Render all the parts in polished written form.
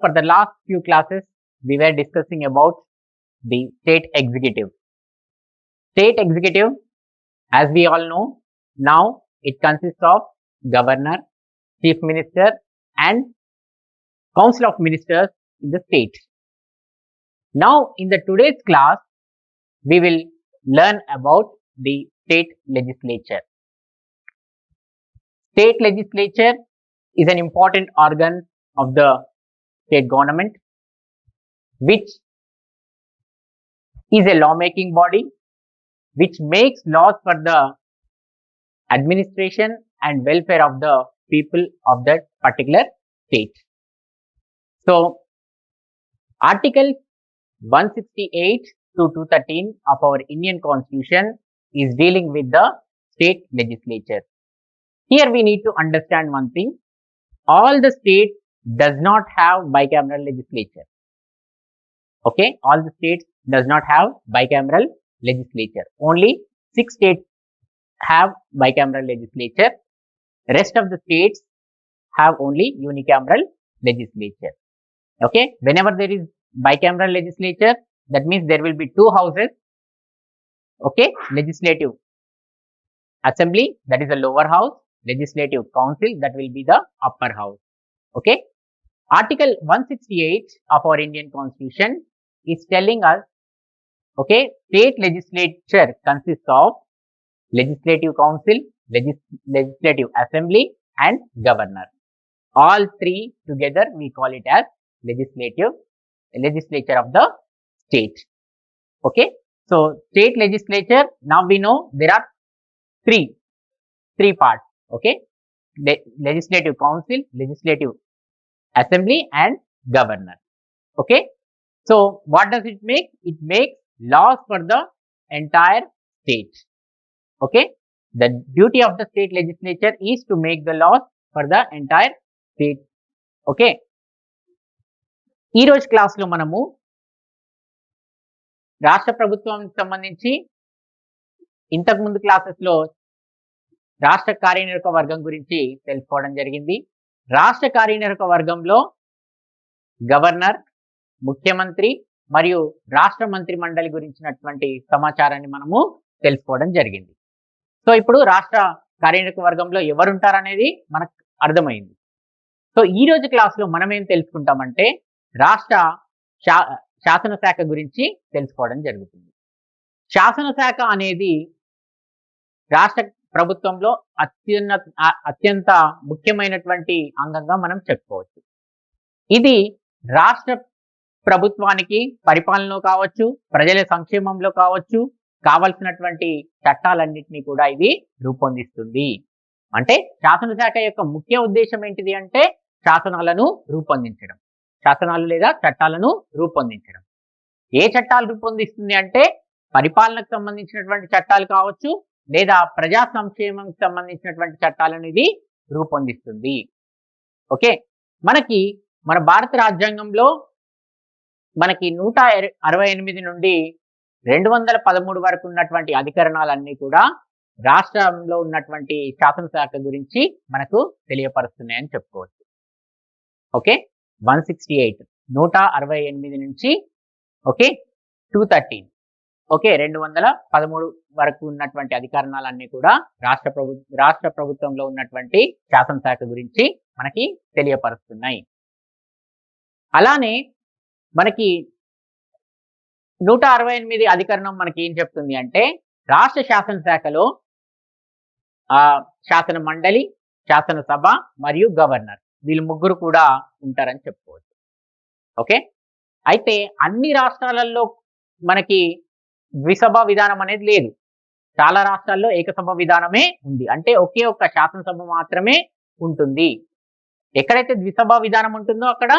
For the last few classes, we were discussing about the state executive. State executive, as we all know, now it consists of governor, chief minister, and council of ministers in the state. Now, in the today's class, we will learn about the state legislature. State legislature is an important organ of the state government, which is a lawmaking body which makes laws for the administration and welfare of the people of that particular state. So, Article 168 to 213 of our Indian Constitution is dealing with the state legislature. Here we need to understand one thing. All the states does not have bicameral legislature. Okay, all the states does not have bicameral legislature. Only 6 states have bicameral legislature. Rest of the states have only unicameral legislature. Okay, whenever there is bicameral legislature, that means there will be 2 houses. Okay, legislative assembly, that is the lower house, legislative council, that will be the upper house. Okay, Article 168 of our Indian Constitution is telling us, okay, state legislature consists of legislative council, legislative assembly, and governor. All 3 together we call it as legislature of the state. Okay, so state legislature, now we know there are three parts. Okay, legislative council, legislative assembly, and governor. Okay, so what does it make? It makes laws for the entire state. Okay, the duty of the state legislature is to make the laws for the entire state. Okay, ఈ రోజు class లో మనము రాష్ట్ర ప్రభుత్వానికి సంబంధించి ఇంతకు ముందు classes లో రాష్ట్ర కార్యనిర్వాహక వర్గం గురించి తెలుసుకోవడం జరిగింది. రాష్ట్ర కార్యనిర్వాహక వర్గంలో గవర్నర్, ముఖ్యమంత్రి మరియు రాష్ట్ర మంత్రి మండలి గురించినటువంటి సమాచారాన్ని మనము తెలుసుకోవడం జరిగింది. సో ఇప్పుడు రాష్ట్ర కార్యనిర్వాహక వర్గంలో ఎవరు ఉంటారనేది మనకు అర్థమైంది. సో ఈ రోజు క్లాస్ లో మనం ఏం తెలుసుకుంటామంటే రాష్ట్ర శాసనశాఖ గురించి తెలుసుకోవడం జరుగుతుంది. శాసనశాఖ అనేది రాష్ట్ర ప్రభుత్వంలో అత్యంత ముఖ్యమైనటువంటి అంగంగా మనం చెప్పుకోవచ్చు. ఇది రాష్ట్ర ప్రభుత్వానికి పరిపాలనలో కావచ్చు, ప్రజల సంక్షేమంలో కావచ్చు, కావలసినటువంటి చట్టాలన్నింటినీ కూడా ఇది రూపొందిస్తుంది. అంటే శాసనశాఖ యొక్క ముఖ్య ఉద్దేశం ఏంటిది అంటే శాసనాలను రూపొందించడం, శాసనాలు లేదా చట్టాలను రూపొందించడం. ఏ చట్టాలు రూపొందిస్తుంది అంటే పరిపాలనకు సంబంధించినటువంటి చట్టాలు కావచ్చు, లేదా ప్రజా సంక్షేమంకి సంబంధించినటువంటి చట్టాలను ఇది రూపొందిస్తుంది. ఓకే, మన భారత రాజ్యాంగంలో మనకి 168 నుండి 213 వరకు ఉన్నటువంటి అధికరణాలన్నీ కూడా రాష్ట్రంలో ఉన్నటువంటి శాసనశాఖ గురించి మనకు తెలియపరుస్తున్నాయని చెప్పుకోవచ్చు. ఓకే, 168 168 నుంచి ఓకే 213 ఓకే 213 వరకు ఉన్నటువంటి అధికరణాలన్నీ కూడా రాష్ట్ర ప్రభుత్వంలో ఉన్నటువంటి శాసనశాఖ గురించి మనకి తెలియపరుస్తున్నాయి. అలానే మనకి 168 అధికరణం మనకి ఏం చెప్తుంది అంటే రాష్ట్ర శాసనశాఖలో శాసన మండలి, శాసనసభ మరియు గవర్నర్ వీళ్ళు ముగ్గురు కూడా ఉంటారని చెప్పుకోవచ్చు. ఓకే, అయితే అన్ని రాష్ట్రాలలో మనకి ద్విసభ విధానం అనేది లేదు. చాలా రాష్ట్రాల్లో ఏకసభ విధానమే ఉంది. అంటే ఒకే ఒక్క శాసనసభ మాత్రమే ఉంటుంది. ఎక్కడైతే ద్విసభ విధానం ఉంటుందో అక్కడ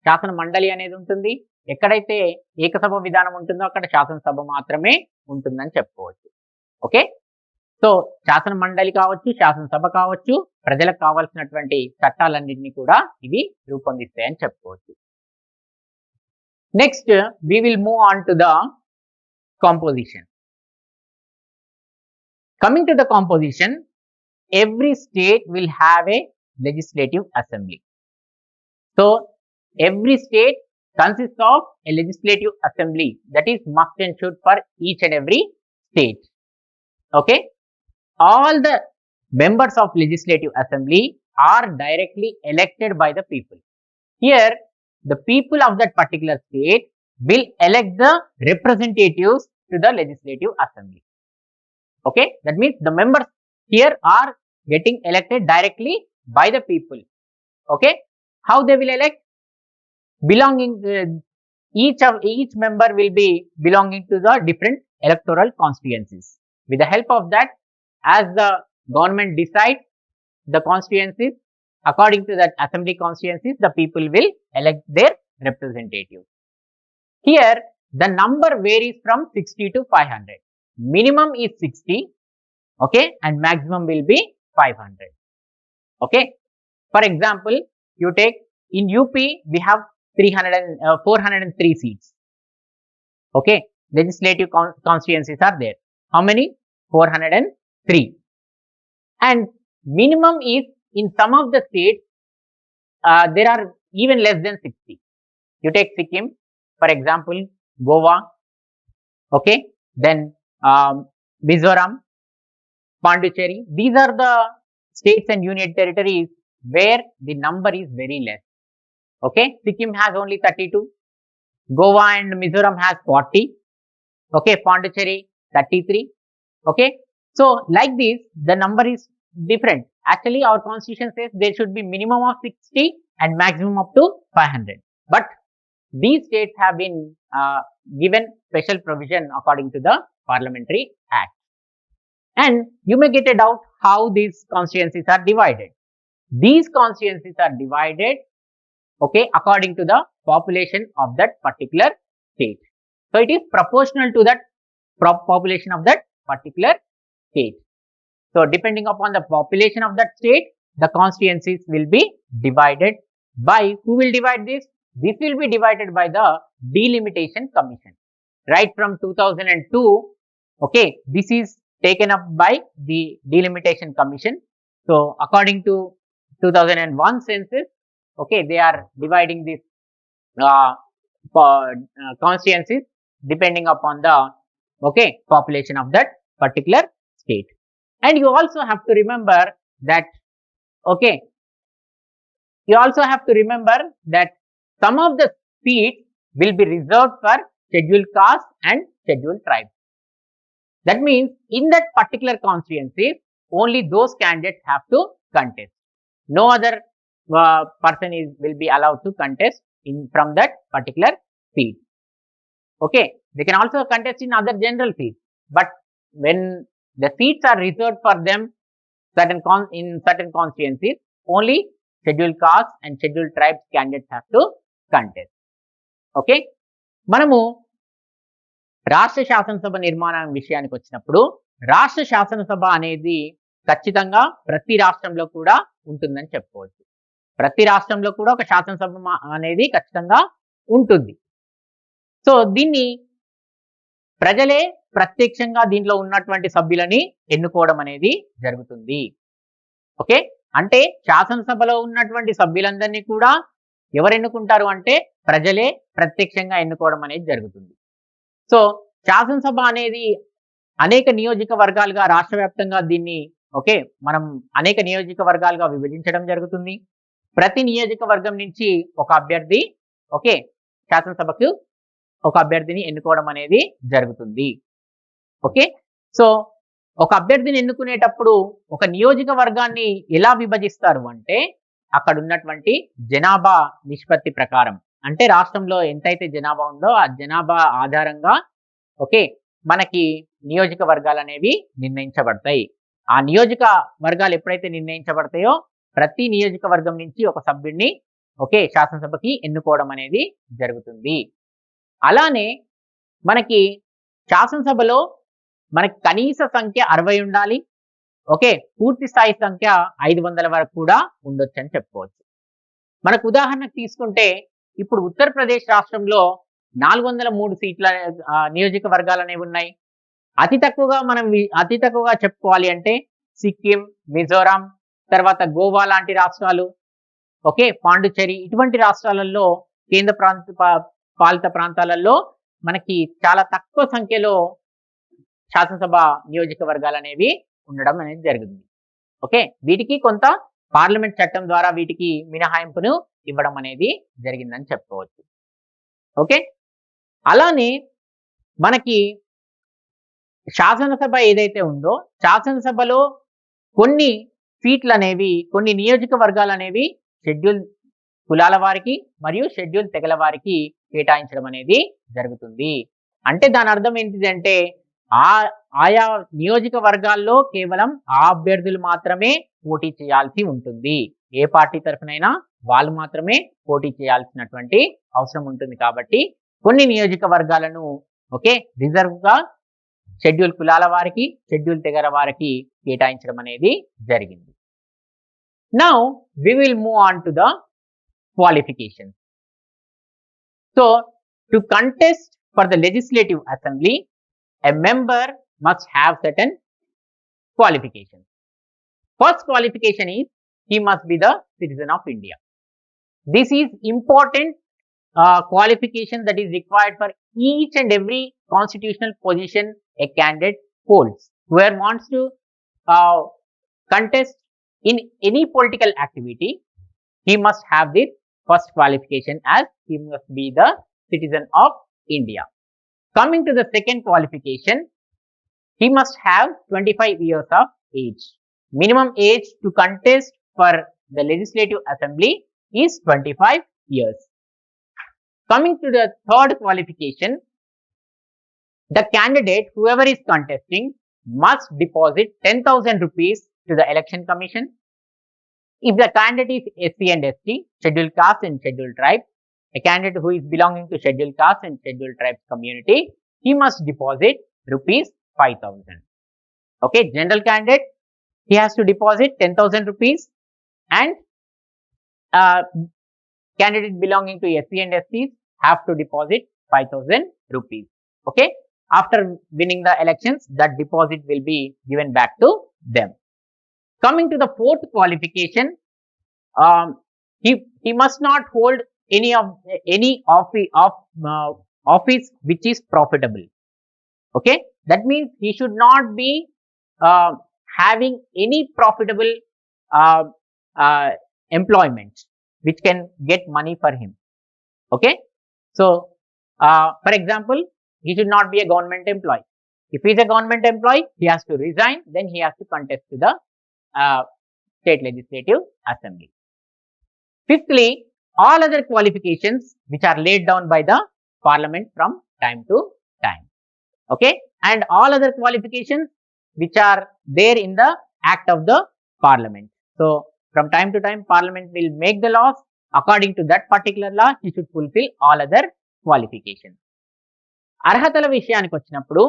శాసన మండలి అనేది ఉంటుంది. ఎక్కడైతే ఏకసభ విధానం ఉంటుందో అక్కడ శాసనసభ మాత్రమే ఉంటుందని చెప్పుకోవచ్చు. ఓకే, సో శాసన మండలి కావచ్చు, శాసనసభ కావచ్చు, ప్రజలకు కావాల్సినటువంటి చట్టాలన్నింటినీ కూడా ఇవి రూపొందిస్తాయని చెప్పుకోవచ్చు. Next we will move on to the composition. Coming to the composition, every state will have a legislative assembly. So every state consists of a legislative assembly that is must and should for each and every state. Okay, all the members of legislative assembly are directly elected by the people. Here the people of that particular state will elect the representatives to the legislative assembly. Okay, that means the members here are getting elected directly by the people. Okay, how they will elect? Belonging each member will be belonging to the different electoral constituencies. With the help of that, as the government decides the constituencies, according to that assembly constituencies, the people will elect their representative. Here the number varies from 60 to 500. Minimum is 60, okay, and maximum will be 500. Okay, for example, you take in UP we have 403 seats. Okay, legislative constituencies are there. How many? 403. And minimum is in some of the states there are even less than 60. You take Sikkim, for example, Goa, okay, then Mizoram, Pondicherry. These are the states and union territories where the number is very less. Okay, Sikkim has only 32, Goa and Mizoram has 40, okay, Pondicherry 33. Okay, so like this the number is different. Actually our constitution says there should be minimum of 60 and maximum up to 500, but these states have been given special provision according to the Parliamentary Act. And you may get a doubt how these constituencies are divided. These constituencies are divided, okay, according to the population of that particular state. So it is proportional to that population of that particular state. So depending upon the population of that state, the constituencies will be divided by, who will divide this? This will be divided by the Delimitation Commission. Right from 2002, okay, this is taken up by the Delimitation Commission. So according to 2001 census, okay, they are dividing this constituencies depending upon the, okay, population of that particular state. And you also have to remember that, okay, you also have to remember that some of the seats will be reserved for scheduled caste and scheduled tribes. That means in that particular constituency, only those candidates have to contest. No other person will be allowed to contest from that particular seat. Okay, they can also contest in other general seats, but when the seats are reserved for them in certain constituencies, only scheduled caste and scheduled tribes candidates have to contest. Okay, మనము రాష్ట్ర శాసనసభ నిర్మాణం విషయానికి వచ్చినప్పుడు రాష్ట్ర శాసనసభ అనేది ఖచ్చితంగా ప్రతి రాష్ట్రంలో కూడా ఉంటుందని చెప్పుకోవచ్చు. ప్రతి రాష్ట్రంలో కూడా ఒక శాసనసభ అనేది ఖచ్చితంగా ఉంటుంది. సో దీన్ని ప్రజలే ప్రత్యక్షంగా దీంట్లో ఉన్నటువంటి సభ్యులని ఎన్నుకోవడం అనేది జరుగుతుంది. ఓకే, అంటే శాసనసభలో ఉన్నటువంటి సభ్యులందరినీ కూడా ఎవరు ఎన్నుకుంటారు అంటే ప్రజలే ప్రత్యక్షంగా ఎన్నుకోవడం అనేది జరుగుతుంది. సో శాసనసభ అనేది అనేక నియోజకవర్గాలుగా రాష్ట్ర వ్యాప్తంగా దీన్ని, ఓకే, మనం అనేక నియోజకవర్గాలుగా విభజించడం జరుగుతుంది. ప్రతి నియోజకవర్గం నుంచి ఒక అభ్యర్థి, ఓకే, శాసనసభకు ఒక అభ్యర్థిని ఎన్నుకోవడం అనేది జరుగుతుంది. ఓకే, సో ఒక అభ్యర్థిని ఎన్నుకునేటప్పుడు ఒక నియోజకవర్గాన్ని ఎలా విభజిస్తారు అంటే అక్కడ ఉన్నటువంటి జనాభా నిష్పత్తి ప్రకారం, అంటే రాష్ట్రంలో ఎంతైతే జనాభా ఉందో ఆ జనాభా ఆధారంగా, ఓకే, మనకి నియోజకవర్గాలు అనేవి నిర్ణయించబడతాయి. ఆ నియోజకవర్గాలు ఎప్పుడైతే నిర్ణయించబడతాయో ప్రతి నియోజకవర్గం నుంచి ఒక సభ్యుడిని, ఓకే, శాసనసభకి ఎన్నుకోవడం అనేది జరుగుతుంది. అలానే మనకి శాసనసభలో మనకి కనీస సంఖ్య 60 ఉండాలి. ఓకే, పూర్తి స్థాయి సంఖ్య 500 వరకు కూడా ఉండొచ్చు అని చెప్పుకోవచ్చు. మనకు ఉదాహరణకు తీసుకుంటే ఇప్పుడు ఉత్తరప్రదేశ్ రాష్ట్రంలో 403 సీట్ల నియోజకవర్గాలు అనేవి ఉన్నాయి. అతి తక్కువగా చెప్పుకోవాలి అంటే సిక్కిం, మిజోరాం, తర్వాత గోవా లాంటి రాష్ట్రాలు, ఓకే, పాండుచేరి ఇటువంటి రాష్ట్రాలలో కేంద్ర పాలిత ప్రాంతాలలో మనకి చాలా తక్కువ సంఖ్యలో శాసనసభ నియోజకవర్గాలు అనేవి ఉండడం అనేది జరుగుతుంది. ఓకే, వీటికి కొంత పార్లమెంట్ చట్టం ద్వారా వీటికి మినహాయింపును ఇవ్వడం అనేది జరిగిందని చెప్పుకోవచ్చు. ఓకే, అలానే మనకి శాసనసభ ఏదైతే ఉందో శాసనసభలో కొన్ని సీట్లు అనేవి కొన్ని నియోజకవర్గాలు అనేవి షెడ్యూల్ కులాల వారికి మరియు షెడ్యూల్ తెగల వారికి కేటాయించడం అనేది జరుగుతుంది. అంటే దాని అర్థం ఏంటిదంటే ఆయా నియోజకవర్గాల్లో కేవలం ఆ అభ్యర్థులు మాత్రమే పోటీ చేయాల్సి ఉంటుంది. ఏ పార్టీ తరఫునైనా వాళ్ళు మాత్రమే పోటీ చేయాల్సినటువంటి అవసరం ఉంటుంది. కాబట్టి కొన్ని నియోజకవర్గాలను ఓకే రిజర్వ్ గా షెడ్యూల్ కులాల వారికి షెడ్యూల్ తెగల వారికి కేటాయించడం అనేది జరిగింది. Now we will move on to the qualifications. So to contest for the legislative assembly, a member must have certain qualifications. First qualification is he must be the citizen of India. This is important qualification that is required for each and every constitutional position a candidate holds. Whoever wants to contest in any political activity, he must have this first qualification as he must be the citizen of India. Coming to the second qualification, he must have 25 years of age. Minimum age to contest for the legislative assembly is 25 years. Coming to the third qualification, the candidate, whoever is contesting, must deposit 10,000 rupees to the election commission. If the candidate is SC and ST, scheduled caste and scheduled tribe, a candidate who is belonging to scheduled caste and scheduled tribes community, he must deposit rupees 5,000. Okay, general candidate, he has to deposit 10,000 rupees, and candidate belonging to SC and STs have to deposit 5,000 rupees. Okay, after winning the elections, that deposit will be given back to them. Coming to the fourth qualification, he must not hold any office which is profitable. Okay, that means he should not be having any profitable employment which can get money for him. Okay, so for example, he should not be a government employee. If he is a government employee, he has to resign, then he has to contest to the state legislative assembly. Fifthly, all other qualifications which are laid down by the parliament from time to time. Okay, and all other qualifications which are there in the act of the parliament. So from time to time parliament will make the laws. According to that particular law, he should fulfill all other qualifications. అర్హతల విషయానికి వచ్చినప్పుడు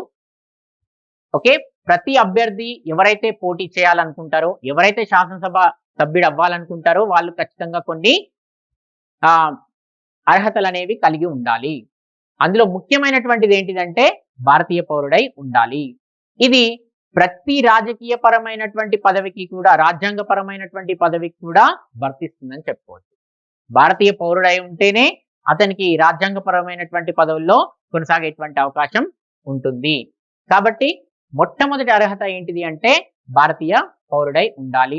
okay, ప్రతి అభ్యర్థి ఎవరైతే పోటీ చేయాలనుకుంటారో, ఎవరైతే శాసనసభ సభ్యుడు అవ్వాలనుకుంటారో వాళ్ళు ఖచ్చితంగా కొన్ని అర్హతలు అనేవి కలిగి ఉండాలి. అందులో ముఖ్యమైనటువంటిది ఏంటిదంటే భారతీయ పౌరుడై ఉండాలి. ఇది ప్రతి రాజకీయ పరమైనటువంటి పదవికి కూడా, రాజ్యాంగపరమైనటువంటి పదవికి కూడా వర్తిస్తుందని చెప్పుకోవచ్చు. భారతీయ పౌరుడై ఉంటేనే అతనికి రాజ్యాంగపరమైనటువంటి పదవుల్లో కొనసాగేటువంటి అవకాశం ఉంటుంది. కాబట్టి మొట్టమొదటి అర్హత ఏంటిది అంటే భారతీయ పౌరుడై ఉండాలి.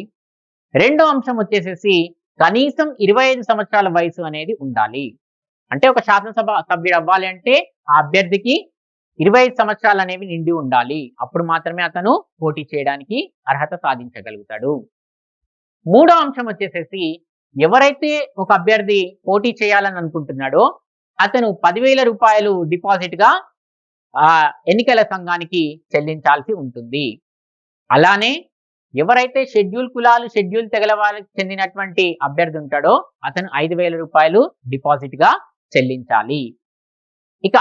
రెండో అంశం వచ్చేసేసి కనీసం 25 సంవత్సరాల వయసు అనేది ఉండాలి. అంటే ఒక శాసనసభ సభ్యుడు అవ్వాలి అంటే ఆ అభ్యర్థికి 25 సంవత్సరాలు అనేవి నిండి ఉండాలి. అప్పుడు మాత్రమే అతను పోటీ చేయడానికి అర్హత సాధించగలుగుతాడు. మూడో అంశం వచ్చేసేసి ఎవరైతే ఒక అభ్యర్థి పోటీ చేయాలని అనుకుంటున్నాడో అతను 10,000 రూపాయలు డిపాజిట్ గా ఎన్నికల సంఘానికి చెల్లించాల్సి ఉంటుంది. అలానే ఎవరైతే షెడ్యూల్ కులాలు షెడ్యూల్ తెగల వాళ్ళకి చెందినటువంటి అభ్యర్థి ఉంటాడో అతను 5,000 రూపాయలు డిపాజిట్ గా చెల్లించాలి. ఇక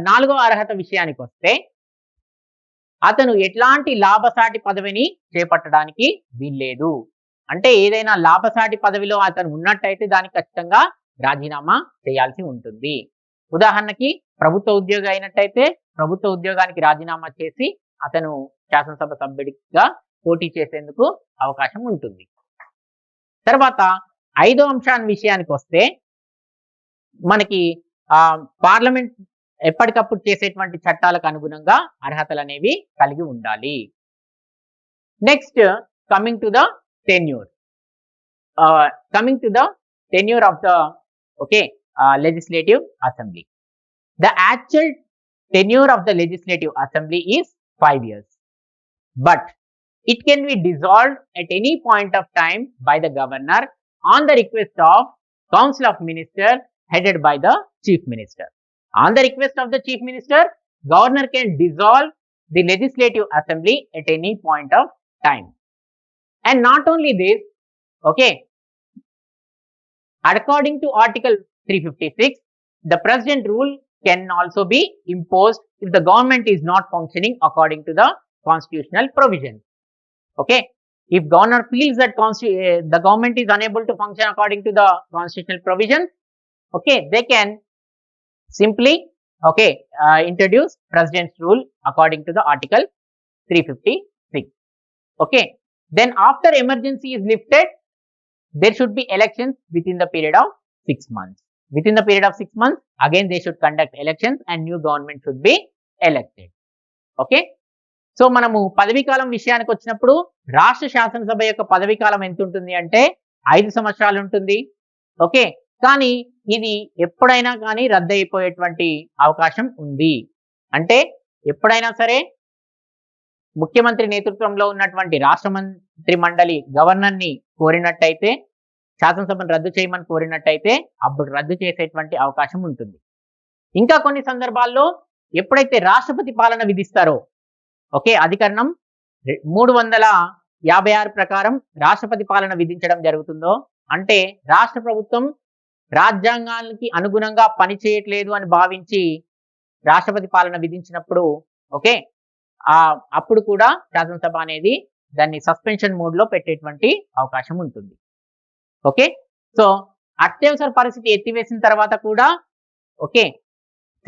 నాలుగో అర్హత విషయానికి వస్తే అతను ఎట్లాంటి లాభసాటి పదవిని చేపట్టడానికి వీల్లేదు. అంటే ఏదైనా లాభసాటి పదవిలో అతను ఉన్నట్టయితే దానికి ఖచ్చితంగా రాజీనామా చేయాల్సి ఉంటుంది. ఉదాహరణకి ప్రభుత్వ ఉద్యోగి అయినట్టయితే ప్రభుత్వ ఉద్యోగానికి రాజీనామా చేసి అతను శాసనసభ సభ్యుడిగా పోటీ చేసేందుకు అవకాశం ఉంటుంది. తర్వాత ఐదో అంశాన్ని విషయానికి వస్తే మనకి పార్లమెంట్ ఎప్పటికప్పుడు చేసేటువంటి చట్టాలకు అనుగుణంగా అర్హతలు అనేవి కలిగి ఉండాలి. Next coming to the tenure. Coming to the tenure of the legislative assembly. The actual tenure of the legislative assembly is 5 years, but it can be dissolved at any point of time by the governor on the request of council of ministers headed by the chief minister. On the request of the chief minister, governor can dissolve the legislative assembly at any point of time. And not only this, according to article 356, the president rule can also be imposed if the government is not functioning according to the constitutional provisions. If governor feels that the government is unable to function according to the constitutional provisions, they can simply introduce president's rule according to the article 356. Then after emergency is lifted, there should be elections within the period of 6 months. Within the period of 6 months, again they should conduct elections and new government should be elected. So మనము పదవీ కాలం విషయానికి వచ్చినప్పుడు రాష్ట్ర శాసనసభ యొక్క పదవీ కాలం ఎంత ఉంటుంది అంటే 5 సంవత్సరాలు ఉంటుంది. కానీ ఇది ఎప్పుడైనా కానీ రద్దు అయిపోయేటువంటి అవకాశం ఉంది. అంటే ఎప్పుడైనా సరే ముఖ్యమంత్రి నేతృత్వంలో ఉన్నటువంటి రాష్ట్ర మంత్రి మండలి గవర్నర్ ని కోరినట్టయితే, శాసనసభను రద్దు చేయమని కోరినట్టయితే అప్పుడు రద్దు చేసేటువంటి అవకాశం ఉంటుంది. ఇంకా కొన్ని సందర్భాల్లో ఎప్పుడైతే రాష్ట్రపతి పాలన విధిస్తారో, అధికరణం 356 ప్రకారం రాష్ట్రపతి పాలన విధించడం జరుగుతుందో, అంటే రాష్ట్ర ప్రభుత్వం రాజ్యాంగానికి అనుగుణంగా పనిచేయట్లేదు అని భావించి రాష్ట్రపతి పాలన విధించినప్పుడు అప్పుడు కూడా శాసనసభ అనేది దాన్ని సస్పెన్షన్ మోడ్ లో పెట్టేటువంటి అవకాశం ఉంటుంది. సో అత్యవసర పరిస్థితి ఎత్తివేసిన తర్వాత కూడా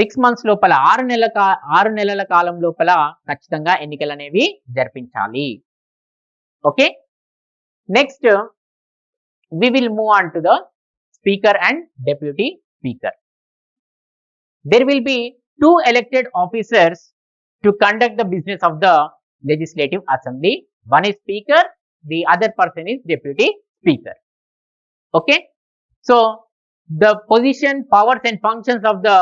6 months లోపల 6 నెలల కాలం లోపల ఖచ్చితంగా ఎన్నికలు అనేవి జరిపించాలి. Next we will move on to the speaker and deputy speaker. There will be 2 elected officers to conduct the business of the legislative assembly. One is speaker, the other person is deputy speaker. So the position, powers and functions of the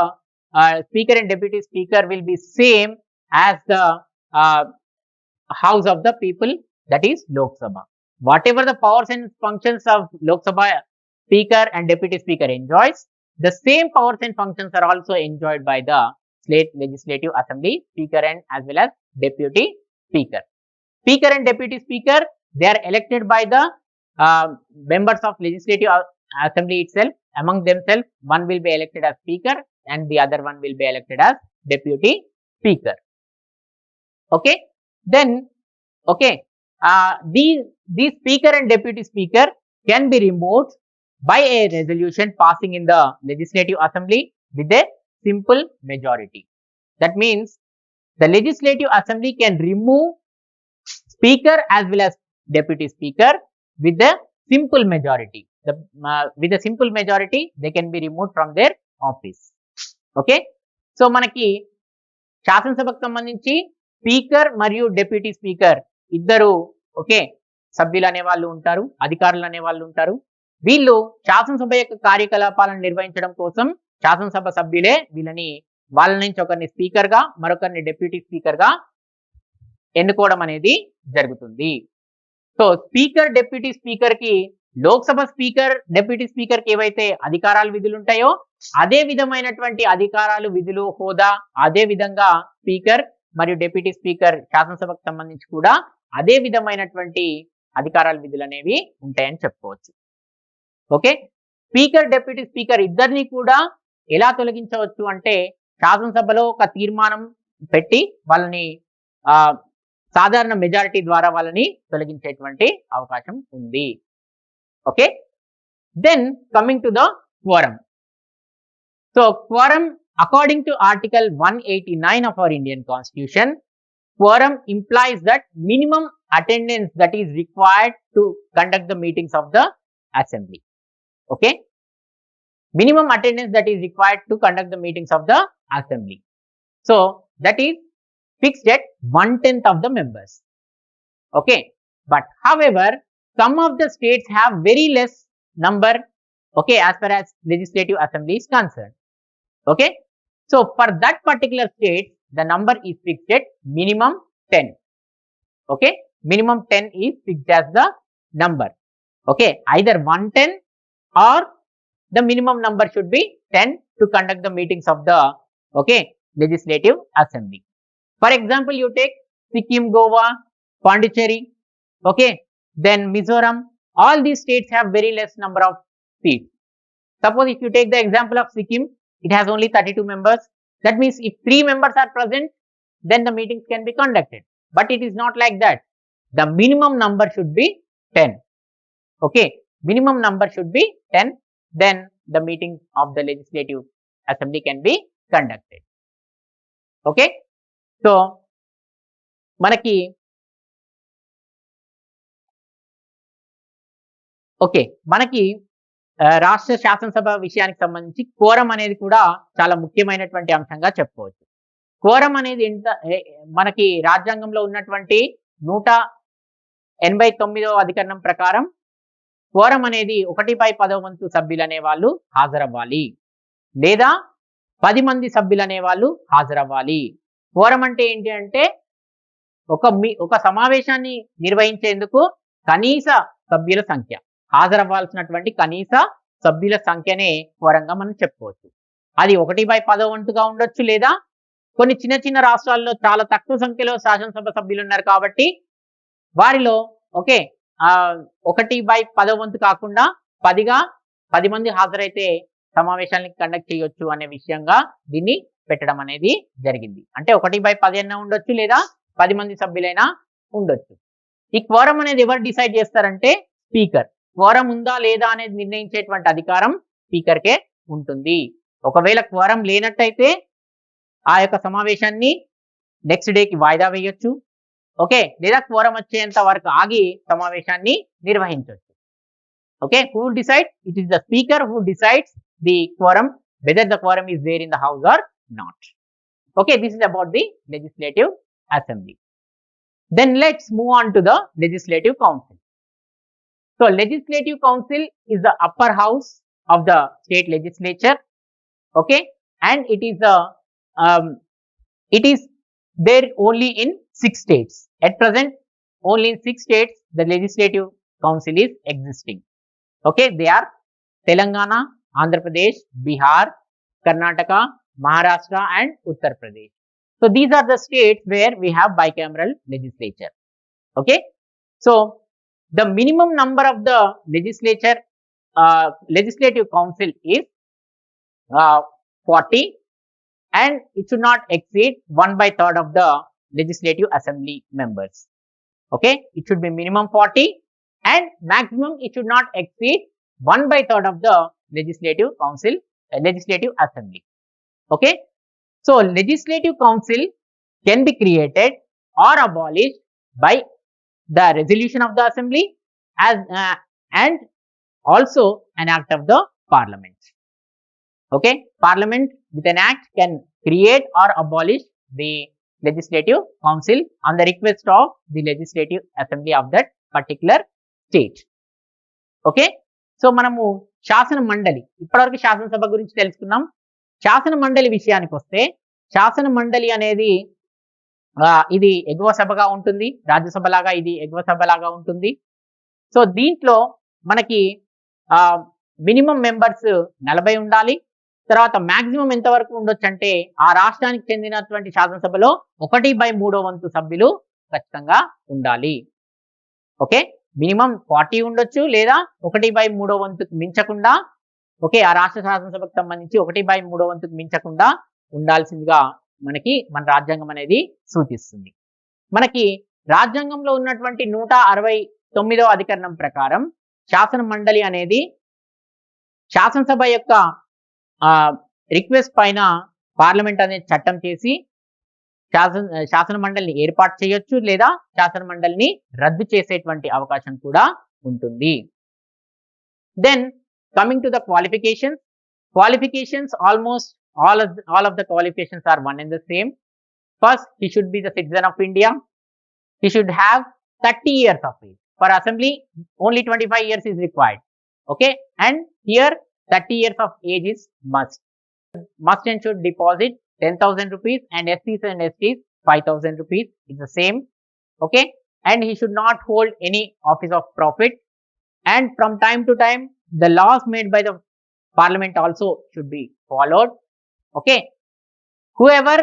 speaker and deputy speaker will be same as the house of the people, that is Lok Sabha. Whatever the powers and functions of Lok Sabha speaker and deputy speaker enjoys, the same powers and functions are also enjoyed by the state legislative assembly speaker and as well as deputy speaker. Speaker and deputy speaker, they are elected by the members of legislative assembly itself. Among themselves, one will be elected as speaker and the other one will be elected as deputy speaker. Then these speaker and deputy speaker can be removed by a resolution passing in the legislative assembly with a simple majority. That means the legislative assembly can remove speaker as well as deputy speaker with a simple majority. With a simple majority, they can be removed from their office. So మనకి శాసనసభకు సంబంధించి speaker మరియు deputy speaker ఇద్దరు సభ్యులు అనే వాళ్ళు ఉంటారు, అధికారులు అనే వాళ్ళు ఉంటారు. వీళ్ళు శాసనసభ యొక్క కార్యకలాపాలను నిర్వహించడం కోసం శాసనసభ సభ్యులే వాళ్ళ నుంచి ఒకరిని స్పీకర్ గా మరొకరిని డిప్యూటీ స్పీకర్ గా ఎన్నుకోవడం అనేది జరుగుతుంది. సో స్పీకర్ డిప్యూటీ స్పీకర్ కి లోక్సభ స్పీకర్ డిప్యూటీ స్పీకర్ కి ఏవైతే అధికారాలు విధులు ఉంటాయో అదే విధమైనటువంటి అధికారాలు విధులు హోదా, అదే విధంగా స్పీకర్ మరియు డిప్యూటీ స్పీకర్ శాసనసభకు సంబంధించి కూడా అదే విధమైనటువంటి అధికారాల విధులు అనేవి ఉంటాయని చెప్పుకోవచ్చు. స్పీకర్ డిప్యూటీ స్పీకర్ ఇద్దరిని కూడా ఎలా తొలగించవచ్చు అంటే శాసనసభలో ఒక తీర్మానం పెట్టి వాళ్ళని సాధారణ మెజారిటీ ద్వారా వాళ్ళని తొలగించేటువంటి అవకాశం ఉంది. Then coming to the quorum. So quorum, according to article 189 of our Indian constitution, quorum implies that minimum attendance that is required to conduct the meetings of the assembly. Okay, minimum attendance that is required to conduct the meetings of the assembly. So that is fixed at 1/10 of the members. Okay, but however, some of the states have very less number, okay, as far as legislative assembly is concerned. Okay, so for that particular state, the number is fixed at minimum 10. Okay, minimum 10 is fixed as the number. Okay, either 110 or the minimum number should be 10 to conduct the meetings of the, okay, legislative assembly. For example, you take Sikkim, Goa, Pondicherry, okay, then Mizoram. All these states have very less number of seats. Suppose if you take the example of Sikkim, it has only 32 members. That means if 3 members are present, then the meetings can be conducted. But it is not like that. The minimum number should be 10. Okay, minimum number should be 10. Then the meeting of the legislative assembly can be conducted. Okay, so మనకి రాష్ట్ర శాసనసభ విషయానికి సంబంధించి quorum అనేది కూడా చాలా ముఖ్యమైనటువంటి అంశంగా చెప్పుకోవచ్చు. కోరం అనేది మనకి రాజ్యాంగంలో ఉన్నటువంటి 189వ అధికరణం ప్రకారం కోరం అనేది 1/10 వంతు సభ్యులు అనే వాళ్ళు హాజరవ్వాలి, లేదా 10 మంది సభ్యులు అనే వాళ్ళు హాజరవ్వాలి. కోరం అంటే ఏంటి అంటే ఒక సమావేశాన్ని నిర్వహించేందుకు కనీస సభ్యుల సంఖ్య, హాజరవ్వాల్సినటువంటి కనీస సభ్యుల సంఖ్యనే కోరంగా మనం చెప్పుకోవచ్చు. అది 1/10 వంతుగా ఉండొచ్చు, లేదా కొన్ని చిన్న చిన్న రాష్ట్రాల్లో చాలా తక్కువ సంఖ్యలో శాసనసభ సభ్యులు ఉన్నారు కాబట్టి వారిలో 1/10 వంతు కాకుండా 10 మంది హాజరైతే సమావేశాన్ని కండక్ట్ చేయొచ్చు అనే విషయంగా దీన్ని పెట్టడం అనేది జరిగింది. అంటే 1/10 అయినా ఉండొచ్చు, లేదా 10 మంది సభ్యులైనా ఉండొచ్చు. ఈ క్వోరం అనేది ఎవరు డిసైడ్ చేస్తారంటే స్పీకర్. క్వోరం ఉందా లేదా అనేది నిర్ణయించేటువంటి అధికారం స్పీకర్కే ఉంటుంది. ఒకవేళ క్వోరం లేనట్టయితే ఆ యొక్క సమావేశాన్ని నెక్స్ట్ డేకి వాయిదా వేయొచ్చు, ఓకే, లేదా క్వోరం వచ్చేంత వరకు ఆగి సమావేశాన్ని నిర్వహించవచ్చు. Okay, who decide? It is the speaker who decides the quorum, whether the quorum is there in the house or not. Okay, this is about the legislative assembly. Then let's move on to the legislative council. So legislative council is the upper house of the state legislature, okay, and it is there only in 6 states. At present, only in 6 states the legislative council is existing. Okay, they are Telangana, Andhra Pradesh, Bihar, Karnataka, Maharashtra and Uttar Pradesh. So these are the states where we have bicameral legislature. Okay, so the minimum number of the legislative council is 40, and it should not exceed 1/3 of the legislative assembly members. Okay, it should be minimum 40 and maximum it should not exceed 1/3 of the legislative council, legislative assembly. Okay, so legislative council can be created or abolished by the resolution of the assembly and also an act of the parliament. Okay, parliament with an act can create or abolish the legislative council on the request of the legislative assembly of that particular state. Okay, so మనము శాసన మండలి, ఇప్పటివరకు శాసనసభ గురించి తెలుసుకున్నాం. శాసన మండలి విషయానికి వస్తే, శాసన మండలి అనేది ఇది ఎగువ సభగా ఉంటుంది, రాజ్యసభ లాగా ఇది ఎగువ సభ లాగా ఉంటుంది. సో దీంట్లో మనకి మినిమం మెంబర్స్ 40 ఉండాలి. తర్వాత మాక్సిమం ఎంత వరకు ఉండొచ్చు అంటే ఆ రాష్ట్రానికి చెందినటువంటి శాసనసభలో 1/3 వంతు సభ్యులు ఖచ్చితంగా ఉండాలి. ఓకే, మినిమం 40 ఉండొచ్చు, లేదా 1/3 వంతుకు మించకుండా, ఓకే, ఆ రాష్ట్ర శాసనసభకు సంబంధించి 1/3 వంతుకు మించకుండా ఉండాల్సిందిగా మనకి మన రాజ్యాంగం అనేది సూచిస్తుంది. మనకి రాజ్యాంగంలో ఉన్నటువంటి 169వ అధికరణం ప్రకారం శాసన మండలి అనేది శాసనసభ యొక్క రిక్వెస్ట్ పైన పార్లమెంట్ అనేది చట్టం చేసి శాసన మండలిని ఏర్పాటు చేయొచ్చు, లేదా శాసన మండలిని రద్దు చేసేటువంటి అవకాశం కూడా ఉంటుంది. Then Coming to the qualifications, almost all of the qualifications are one and the same. First, he should be the citizen of India. He should have 30 years of age. For assembly, only 25 years is required. Okay, and here 30 years of age is must. Must and should deposit 10,000 rupees, and SCs and STs 5,000 rupees. It's the same. Okay, and he should not hold any office of profit. And from time to time, the laws made by the parliament also should be followed. Okay, whoever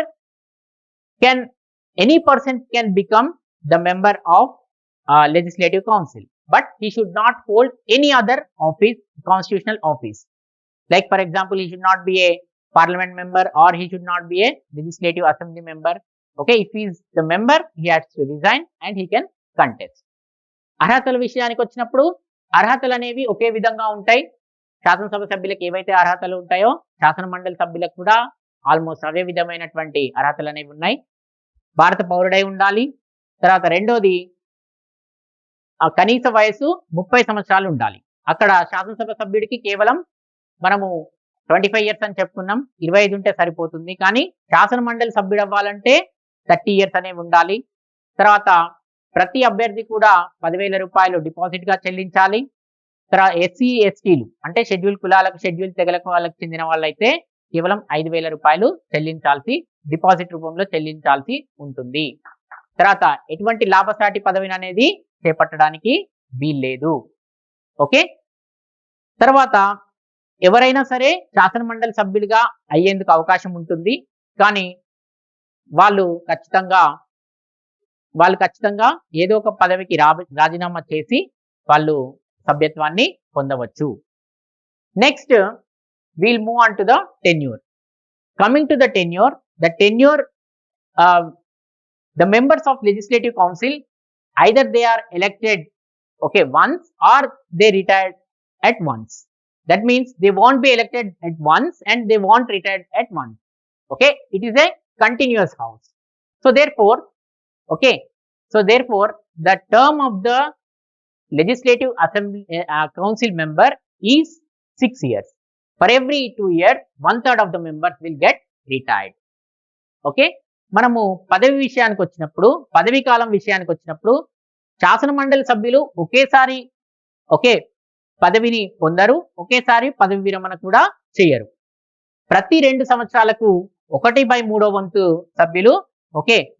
can, any person can become the member of legislative council, but he should not hold any other office, constitutional office. Like for example, he should not be a parliament member, or he should not be a legislative assembly member. Okay, if he is the member, he has to resign and he can contest. అర్హతల విషయానికి వచ్చినప్పుడు అర్హతలు అనేవి ఒకే విధంగా ఉంటాయి. శాసనసభ సభ్యులకు ఏవైతే అర్హతలు ఉంటాయో శాసన మండలి సభ్యులకు కూడా ఆల్మోస్ట్ అవే విధమైనటువంటి అర్హతలు అనేవి ఉన్నాయి. భారత పౌరుడై ఉండాలి. తర్వాత రెండోది కనీస వయసు 30 సంవత్సరాలు ఉండాలి. అక్కడ శాసనసభ సభ్యుడికి కేవలం మనము 25 ఇయర్స్ అని చెప్పుకున్నాం, 25 ఉంటే సరిపోతుంది. కానీ శాసన మండలి సభ్యుడు అవ్వాలంటే 30 ఇయర్స్ అనేవి ఉండాలి. తర్వాత ప్రతి అభ్యర్థి కూడా 10,000 రూపాయలు డిపాజిట్ గా చెల్లించాలి. తర్వాత ఎస్సీ ఎస్టీలు అంటే షెడ్యూల్ కులాలకు, షెడ్యూల్ తెగలకు వాళ్ళకి చెందిన వాళ్ళైతే కేవలం 5,000 రూపాయలు చెల్లించాల్సి, డిపాజిట్ రూపంలో చెల్లించాల్సి ఉంటుంది. తర్వాత ఎటువంటి లాభసాటి పదవిని అనేది చేపట్టడానికి వీల్లేదు. ఓకే, తర్వాత ఎవరైనా సరే శాసన మండలి సభ్యులుగా అయ్యేందుకు అవకాశం ఉంటుంది. కానీ వాళ్ళు ఖచ్చితంగా ఏదో ఒక పదవికి రాజీనామా చేసి వాళ్ళు సభ్యత్వాన్ని పొందవచ్చు. Next we'll move on to the tenure. Coming to the tenure, the members of legislative council, either they are elected once, or they retired at once. That means they won't be elected at once and they won't retire at once. Okay, it is a continuous house. So therefore, the term of the legislative assembly council member is 6 years. For every 2 years, 1/3 of the members will get retired. Okay, మనము పదవి కాలం విషయానికి వచ్చినప్పుడు శాసన మండలి సభ్యులు ఒకేసారి పదవిని పొందరు, ఒకేసారి పదవి విరమణ కూడా చేయరు. ప్రతి 2 సంవత్సరాలకు 1/3 వంతు సభ్యులు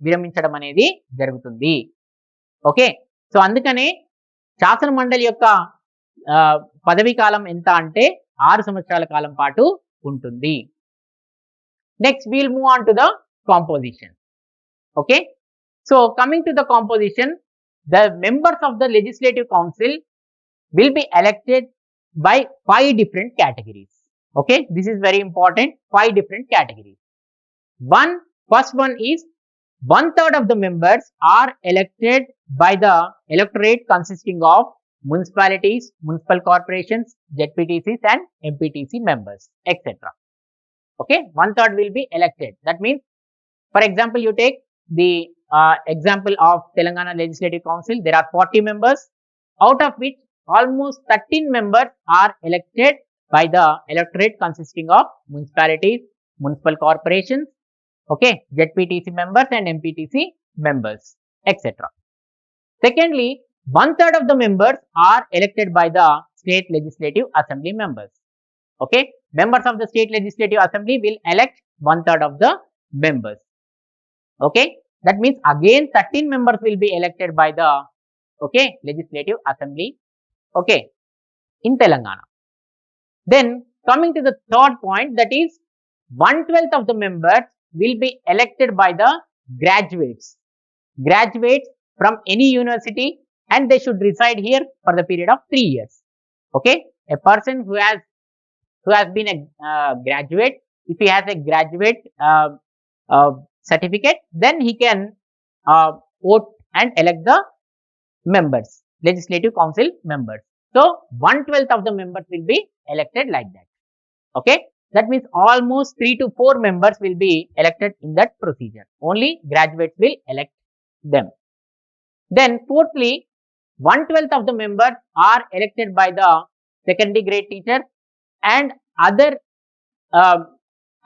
విరమించడం అనేది జరుగుతుంది. ఓకే, సో అందుకనే శాసన మండలి యొక్క పదవి కాలం ఎంత అంటే 6 సంవత్సరాల కాలం పాటు ఉంటుంది. Next we'll move on to the composition. Okay, so coming to the composition, the members of the legislative council will be elected by 5 different categories. Okay, this is very important. 5 different categories. First one is 1/3 of the members are elected by the electorate consisting of municipalities, municipal corporations, ZPTCs and MPTC members, etc. Okay, 1/3 will be elected. That means, for example, you take the example of Telangana Legislative Council. There are 40 members, out of which almost 13 members are elected by the electorate consisting of municipalities, municipal corporations, ZPTC members and MPTC members, etc. Secondly, 1/3 of the members are elected by the state legislative assembly members. Okay, members of the state legislative assembly will elect 1/3 of the members. Okay, that means again 13 members will be elected by the legislative assembly in Telangana. Then coming to the third point, that is 1/12 of the members will be elected by the graduates from any university, and they should reside here for the period of 3 years. Okay, a person who has been a graduate, if he has a graduate certificate, then he can vote and elect the members, legislative council members. So 1/12 of the members will be elected like that. Okay, that means almost 3 to 4 members will be elected in that procedure. Only graduates will elect them. Then fourthly, 1/12 of the members are elected by the secondary grade teachers, and other um,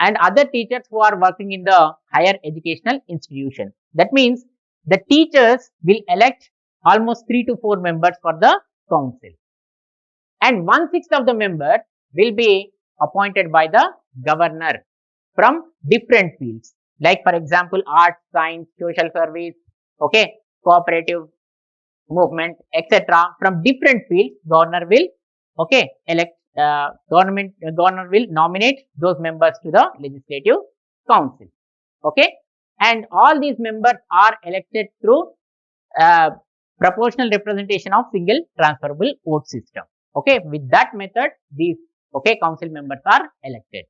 and other teachers who are working in the higher educational institution. That means the teachers will elect almost 3 to 4 members for the council, and 1/6 of the members will be appointed by the governor from different fields, like for example arts, science, social service, okay, cooperative movement, etc. From different fields, governor will, okay, elect governor will nominate those members to the legislative council, okay, and all these members are elected through uh, proportional representation of single transferable vote system. Okay, with that method, these, okay, council members are elected.